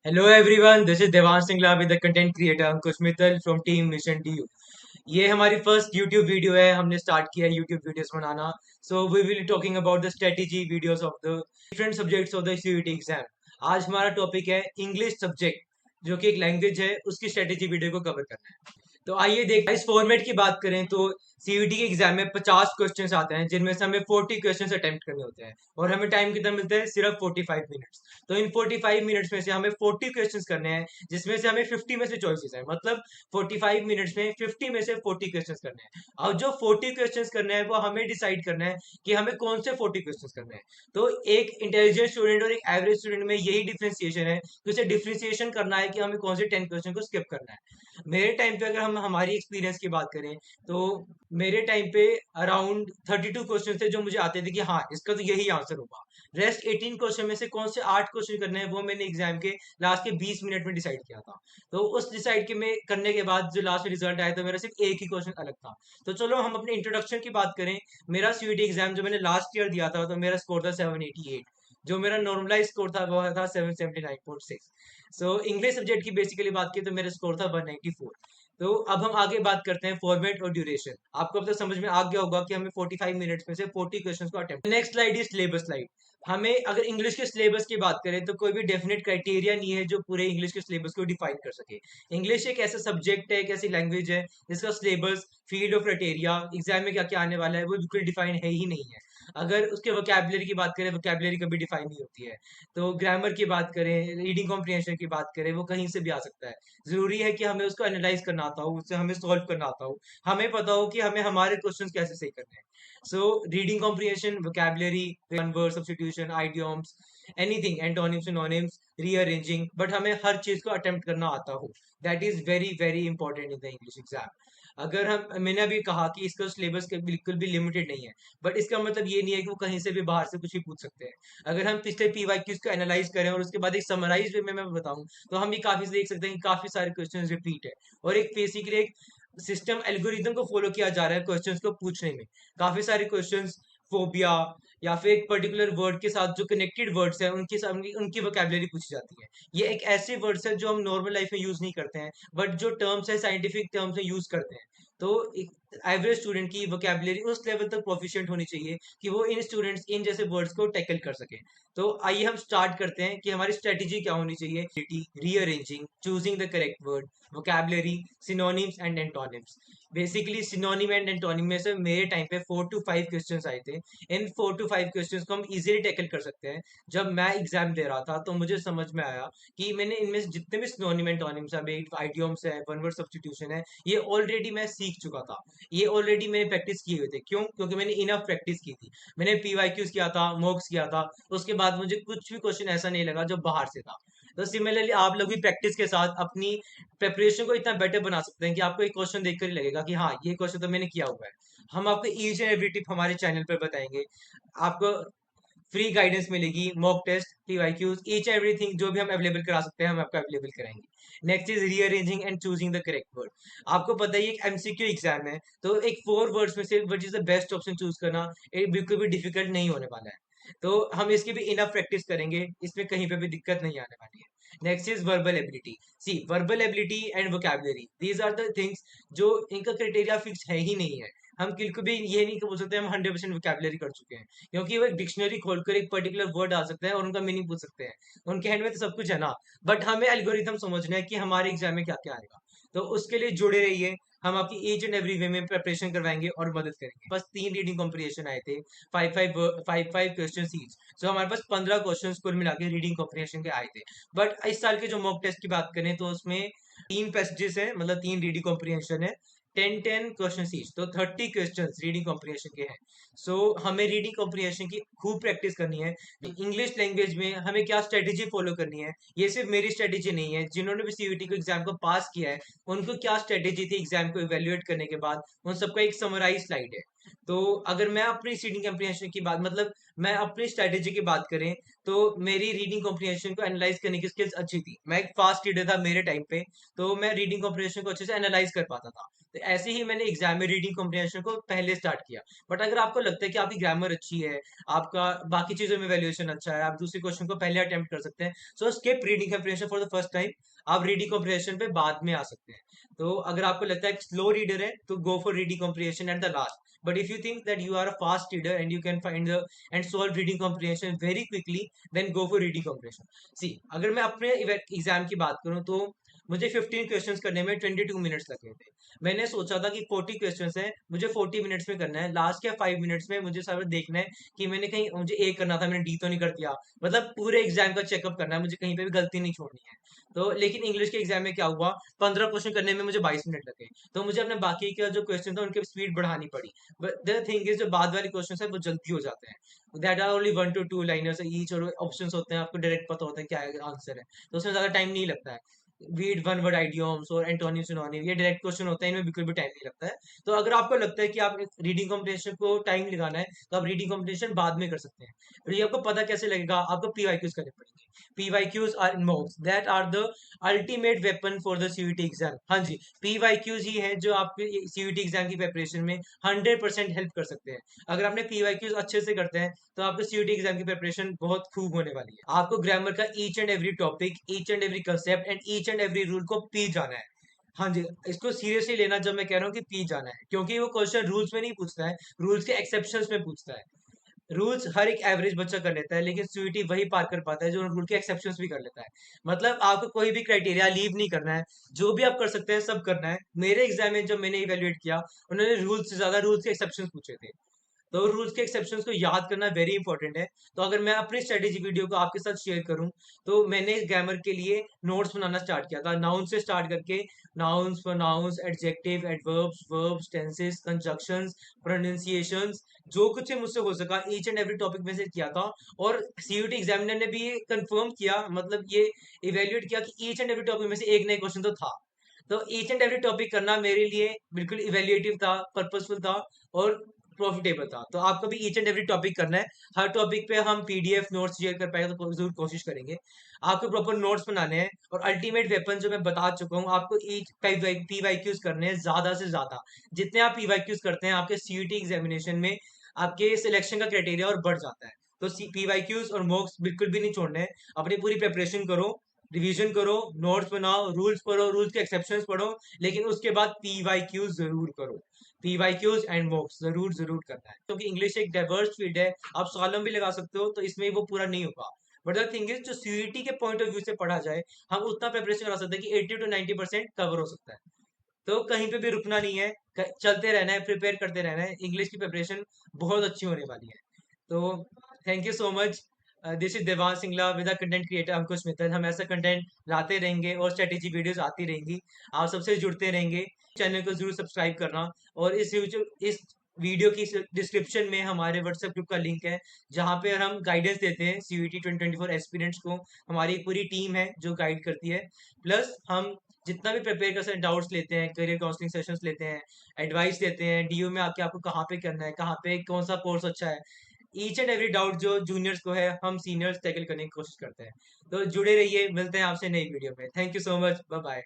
Hello everyone, this is Devansh Singla with the content creator Ankush Mittal from team Mission DU. ये हमारी first YouTube video है। हमने start किया है YouTube videos बनाना। So we will talking about the strategy videos of the different subjects of the CUET exam. आज हमारा topic है इंग्लिश सब्जेक्ट, जो कि एक लैंग्वेज है, उसकी स्ट्रेटेजी वीडियो को कवर करना है। तो आइए देख, इस फॉर्मेट की बात करें तो सीयूईटी के एग्जाम में 50 क्वेश्चंस आते हैं, जिनमें से हमें 40 क्वेश्चंस अटेम्प्ट करने होते हैं और हमें टाइम कितना मिलता है, सिर्फ 45 मिनट्स। तो इन 45 मिनट्स में से हमें 40 क्वेश्चंस करने हैं, जिसमें से हमें 50 में से चॉइसेस है, मतलब 45 मिनट्स में 50 में से 40 क्वेश्चंस करने हैं। और जो 40 क्वेश्चंस करने हैं वो हमें डिसाइड करना है कि हमें कौन से 40 क्वेश्चंस करने हैं। तो एक इंटेलिजेंट स्टूडेंट और एक एवरेज स्टूडेंट में यही डिफ्रेंसिएशन है कि उसे डिफ्रेंसिएशन करना है कि हमें कौन से 10 क्वेश्चन को स्किप करना है। मेरे टाइम पे अगर हम हमारी एक्सपीरियंस की बात करें तो मेरे टाइम पे अराउंड 32 क्वेश्चन थे जो मुझे आते थे कि हाँ, इसका तो यही आंसर होगा। रेस्ट 18 क्वेश्चन में से कौन से 8 क्वेश्चन करने हैं वो मैंने एग्जाम के लास्ट के 20 मिनट में डिसाइड किया था। तो उस डिसाइड के में करने के बाद जो लास्ट में रिजल्ट आया तो मेरा सिर्फ एक ही क्वेश्चन अलग था। तो चलो हम अपने इंट्रोडक्शन की बात करें। मेरा सीयूईटी एग्जाम जो मैंने लास्ट ईयर दिया था तो मेरा स्कोर था 788। जो मेरा नॉर्मलाइज स्कोर था वो था 779.6। सो इंग्लिश सब्जेक्ट की बेसिकली बात की तो मेरा स्कोर था 194। तो अब हम आगे बात करते हैं फॉर्मेट और ड्यूरेशन। आपको अब तक समझ में आ गया होगा कि हमें 45 मिनट्स में से 40 क्वेश्चंस को attempt. Next slide is syllabus slide. हमें अगर इंग्लिश के सिलेबस की बात करें तो कोई भी डेफिनेट क्राइटेरिया नहीं है जो पूरे इंग्लिश के सिलेबस को डिफाइन कर सके। इंग्लिश एक ऐसा सब्जेक्ट है, एक ऐसी लैंग्वेज है जिसका syllabus, field of criteria, exam में क्या क्या आने वाला है वो बिल्कुल डिफाइन है ही नहीं है। अगर उसके वोकैबुलरी की बात करें, वोकैबुलरी कभी डिफाइन नहीं होती है। तो ग्रामर की बात करें, रीडिंग कॉम्प्रिहेंशन की बात करें, वो कहीं से भी आ सकता है। जरूरी है कि हमें उसको एनालाइज करना आता हो, उससे हमें सॉल्व करना आता हो, हमें पता हो कि हमें हमारे क्वेश्चंस कैसे सही करने हैं। So reading comprehension, vocabulary, word substitution, idioms, anything, antonyms, synonyms, rearranging, but हमें हर चीज को अटेम्प्ट करना आता हो। That is very very important in the English exam. अगर हम, मैंने अभी कहा कि इसका सिलेबस बिल्कुल भी लिमिटेड नहीं है, बट इसका मतलब ये नहीं है कि वो कहीं से भी बाहर से कुछ भी पूछ सकते हैं। अगर हम पिछले पीवाईक्यूज को एनालाइज करें और उसके बाद एक समराइज वे में मैं बताऊं तो हम भी काफी देख सकते हैं कि काफी सारे क्वेश्चंस रिपीट है। और एक बेसिकली एक सिस्टम एल्गोरिदम को फॉलो किया जा रहा है क्वेश्चंस को पूछने में। काफी सारे क्वेश्चंस फोबिया या फिर एक पर्टिकुलर वर्ड के साथ जो कनेक्टेड वर्ड्स हैं उनके साथ उनकी उनकी वोकैबुलरी पूछी जाती है। ये एक ऐसे वर्ड्स है जो हम नॉर्मल लाइफ में यूज नहीं करते हैं, बट जो टर्म्स है साइंटिफिक टर्म्स में यूज करते हैं। तो एक एवरेज स्टूडेंट की वोकैबुलरी उस लेवल तक प्रोफिशिएंट होनी चाहिए कि वो इन स्टूडेंट्स इन जैसे वर्ड्स को टैकल कर सके। तो आइए हम स्टार्ट करते हैं कि हमारी स्ट्रेटेजी क्या होनी चाहिए। Rearranging, choosing the correct word, vocabulary, synonyms and antonyms. Basically synonym and antonym में से मेरे टाइम पे 4 to 5 क्वेश्चंस आए थे। इन 4 to 5 क्वेश्चंस को हम इजीली टैकल कर सकते हैं। जब मैं एग्जाम दे रहा था तो मुझे समझ में आया कि मैंने इनमें से जितने भी सिनोनिम एंटोनिम्स है, आइडियम्स है, वन वर्ड सब्स्टिट्यूशन है, ये ऑलरेडी मैं सीख चुका था। ये ऑलरेडी मैंने प्रैक्टिस किए हुए थे। क्यों? क्योंकि मैंने इनफ प्रैक्टिस की थी। मैंने पीवाईक्यूज किया था, मॉक्स किया था। उसके बाद मुझे कुछ भी क्वेश्चन ऐसा नहीं लगा जो बाहर से था। तो सिमिलरली आप लोग भी प्रैक्टिस के साथ अपनी प्रेपरेशन को इतना बेटर बना सकते हैं कि आपको एक क्वेश्चन देखकर ही लगेगा कि हाँ, ये क्वेश्चन तो मैंने किया हुआ है। हम आपको ईच एंड एवरी टिप हमारे चैनल पर बताएंगे। आपको फ्री गाइडेंस मिलेगी, mock test, PYQs, each everything जो भी हम अवेलेबल करा सकते हैं हम आपको अवेलेबल कराएंगे। Next is rearranging and choosing the correct word. आपको पता है ये एक एमसीक्यू एग्जाम है, तो एक 4 वर्ड्स में से which is the best option choose करना एक बिल्कुल भी डिफिकल्ट नहीं होने वाला है। तो हम इसकी भी इनफ प्रैक्टिस करेंगे, इसमें कहीं पे भी दिक्कत नहीं आने वाली है। Next is verbal ability. See, verbal ability and vocabulary, these are the things जो इनका क्राइटेरिया फिक्स है ही नहीं है। हम बिल्कुल भी ये नहीं बोल सकते हम 100% वोकैबुलरी कर चुके हैं, क्योंकि वो एक डिक्शनरी खोलकर एक पर्टिकुलर वर्ड डाल सकते हैं और उनका मीनिंग पूछ सकते हैं। उनके हैंड में तो सब कुछ है ना। बट हमें एल्गोरिथम समझना है कि हमारे एग्जाम में क्या क्या आएगा। तो उसके लिए जुड़े रहिए। हम आपकी ईच एंड एवरी वे में प्रिपरेशन करवाएंगे और मदद करेंगे। बस 3 रीडिंग कॉम्प्रिहेंशन आए थे, five five five five question each. So हमारे पास 15 क्वेश्चन कुल मिला के रीडिंग कॉम्प्रिहेंशन के आए थे। बट इस साल के जो मॉक टेस्ट की बात करें तो उसमें 3 पैसेजेस है, मतलब 3 रीडिंग कॉम्प्रिहेंशन है, 10 10 क्वेश्चन ईच, तो 30 क्वेश्चन रीडिंग कॉम्प्रिहेंशन के हैं। सो हमें रीडिंग कॉम्प्रिहेंशन की खूब प्रैक्टिस करनी है। इंग्लिश लैंग्वेज में हमें क्या स्ट्रेटेजी फॉलो करनी है, ये सिर्फ मेरी स्ट्रेटेजी नहीं है। जिन्होंने भी सीयूईटी को एग्जाम को पास किया है उनको क्या स्ट्रेटेजी थी एग्जाम को इवेल्युएट करने के बाद, उन सबका एक समराइज स्लाइड है। तो अगर मैं अपनी रीडिंग कॉम्प्रिहेंशन की बात मतलब मैं अपनी स्ट्रेटेजी की बात करें, तो मेरी रीडिंग कॉम्प्रिहेंशन को एनालाइज करने की स्किल्स अच्छी थी। मैं एक फास्ट रीडर था मेरे टाइम पे, तो मैं रीडिंग कॉम्प्रिहेंशन को अच्छे से एनालाइज कर पाता था। तो ऐसे ही मैंने एग्जाम में रीडिंग कॉम्प्रिहेंशन को पहले स्टार्ट किया। बट अगर आपको लगता है कि आपकी ग्रामर अच्छी है, आपका बाकी चीजों में वैल्यूएशन अच्छा है, आप दूसरे क्वेश्चन को पहले अटेम्प्ट कर सकते हैं, so skip reading comprehension for the first time. आप रीडिंग कॉम्प्रिहेंशन पे बाद में आ सकते हैं। तो अगर आपको लगता है स्लो रीडर है, तो go for reading comprehension at the last. But if you think that you are a fast reader and you can find the and solve reading comprehension very quickly, then go for reading comprehension. See, अगर मैं अपने exam की बात करूं, तो मुझे 15 questions करने में 22 मिनट्स लगे थे। मैंने सोचा था कि 40 क्वेश्चंस हैं, मुझे 40 मिनट्स में करना है। लास्ट के 5 मिनट्स में मुझे सब देखना है कि मैंने कहीं मुझे ए करना था, मैंने डी तो नहीं कर दिया। मतलब पूरे एग्जाम का चेकअप करना है, मुझे कहीं पे भी गलती नहीं छोड़नी है। तो लेकिन इंग्लिश के एग्जाम में क्या हुआ, 15 क्वेश्चन करने में मुझे 22 मिनट लगे। तो मुझे अपने बाकी का जो क्वेश्चन था उनकी स्पीड बढ़ानी पड़ी। बट द थिंग इज, जो बाद वाले क्वेश्चन है वो जल्दी हो जाते हैं। That are only 1 to 2 liners each, और ऑप्शंस होते हैं, आपको डायरेक्ट पता होता है क्या आंसर है, तो उसमें ज्यादा टाइम नहीं लगता है। रीड वन वर्ड आइडियम्स और एंटोनिम सिनोनिम, ये डायरेक्ट क्वेश्चन होते हैं, इनमें बिल्कुल भी टाइम नहीं लगता है। तो अगर आपको लगता है कि आप रीडिंग कॉम्पिटिशन को टाइम लगाना है, तो आप रीडिंग कॉम्पिटिशन बाद में कर सकते हैं। फिर ये आपको पता कैसे लगेगा, आपको पीवाईक्यूज करने पड़ेंगे। PYQs are mocks that are the ultimate weapon for the CUET exam. हाँ जी, पीवाईक्यूज ही है जो आपके सीयूटी एग्जाम की प्रिपरेशन में 100% हेल्प कर सकते हैं। अगर आपने पीवाईक्यूज अच्छे से करते हैं, तो आपको सीयूटी एग्जाम की प्रिपरेशन बहुत खूब होने वाली है। आपको ग्रामर का each and every topic, each and every concept and each and every rule को पी जाना है। हाँ जी, इसको सीरियसली लेना जब मैं कह रहा हूँ कि पी जाना है, क्योंकि वो क्वेश्चन रूल्स में नहीं पूछता है, रूल्स के एक्सेप्शंस में पूछता है। रूल्स हर एक एवरेज बच्चा कर लेता है, लेकिन सीयूटी वही पार कर पाता है जो रूल के एक्सेप्शंस भी कर लेता है। मतलब आपको कोई भी क्राइटेरिया लीव नहीं करना है, जो भी आप कर सकते हैं सब करना है। मेरे एग्जाम में जब मैंने इवेल्युएट किया, उन्होंने रूल्स से ज्यादा रूल्स के एक्सेप्शंस पूछे थे। तो रूल्स के एक्सेप्शंस को याद करना वेरी इंपॉर्टेंट है। तो अगर मैं अपनी स्ट्रेटेजी वीडियो को आपके साथ शेयर करूं, तो मैंने ग्रामर के लिए नोट्स बनाना स्टार्ट किया था, नाउन से स्टार्ट करके, nouns, pronouns, adjective, adverbs, verbs, tenses, conjunctions, pronunciations, जो कुछ है मुझसे हो सका ईच एंड एवरी टॉपिक में से किया था। और सीयूटी एग्जामिनर ने भी ये कंफर्म किया, मतलब ये इवेल्युएट किया कि ईच एंड एवरी टॉपिक में से एक नया क्वेश्चन तो था। तो ईच एंड एवरी टॉपिक करना मेरे लिए बिल्कुल इवेल्युएटिव था, पर्पसफुल था और प्रॉफिटेबल था। तो आपको भी ईच एंड एवरी टॉपिक करना है। हर टॉपिक पे हम पीडीएफ नोट्स शेयर कर पाएंगे तो जरूर कोशिश करेंगे। आपको प्रॉपर नोट्स बनाने हैं, और अल्टीमेट वेपन जो मैं बता चुका हूँ आपको, ईच पीवाईक्यूज करने हैं ज्यादा से ज्यादा। जितने आप पीवाईक्यूज करते हैं, आपके सीयूटी एग्जामिनेशन में आपके सिलेक्शन का क्राइटेरिया और बढ़ जाता है। तो पीवाईक्यूज और मॉक्स बिल्कुल भी नहीं छोड़ने हैं। अपनी पूरी प्रिपरेशन करो, रिवीजन करो, नोट्स बनाओ, रूल्स पढ़ो, रूल्स के एक्सेप्शंस पढ़ो, लेकिन उसके बाद पीवाईक्यूज जरूर करो। पीवाईक्यूज एंड मॉक्स जरूर जरूर करना है, क्योंकि इंग्लिश एक डाइवर्स फील्ड है। आप कॉलम भी लगा सकते हो, तो इसमें वो पूरा नहीं होगा। बट द थिंग इज, जो सीयूटी के पॉइंट ऑफ व्यू से पढ़ा जाए, हम उतना प्रिपरेशन करा सकते हैं कि 80 to 90% कवर हो सकता है। तो कहीं पे भी रुकना नहीं है, चलते रहना है, प्रिपेयर करते रहना है। इंग्लिश की प्रिपरेशन बहुत अच्छी होने वाली है। तो thank you so much. This is देवान सिंगला विद कंटेंट क्रिएटर अंकुश मित्तल। हम ऐसा कंटेंट लाते रहेंगे और स्ट्रेटेजी वीडियोस आती रहेंगी। आप सबसे जुड़ते रहेंगे। चैनल को जरूर सब्सक्राइब करना। और इस वीडियो की डिस्क्रिप्शन में हमारे व्हाट्सएप ग्रुप का लिंक है, जहाँ पे हम गाइडेंस देते हैं सीयूईटी 2024 एस्पिरेंट्स को। हमारी एक पूरी टीम है जो गाइड करती है। प्लस हम जितना भी प्रिपेयर कर सकते हैं, डाउट्स लेते हैं, करियर काउंसलिंग सेशंस लेते हैं, एडवाइस देते हैं, डीयू में आके आपको कहाँ पे करना है, कहाँ पे कौन सा कोर्स अच्छा है। ईच एंड एवरी डाउट जो जूनियर्स को है, हम सीनियर्स टैकल करने की कोशिश करते हैं। तो जुड़े रहिए, मिलते हैं आपसे नई वीडियो में। Thank you so much, bye bye.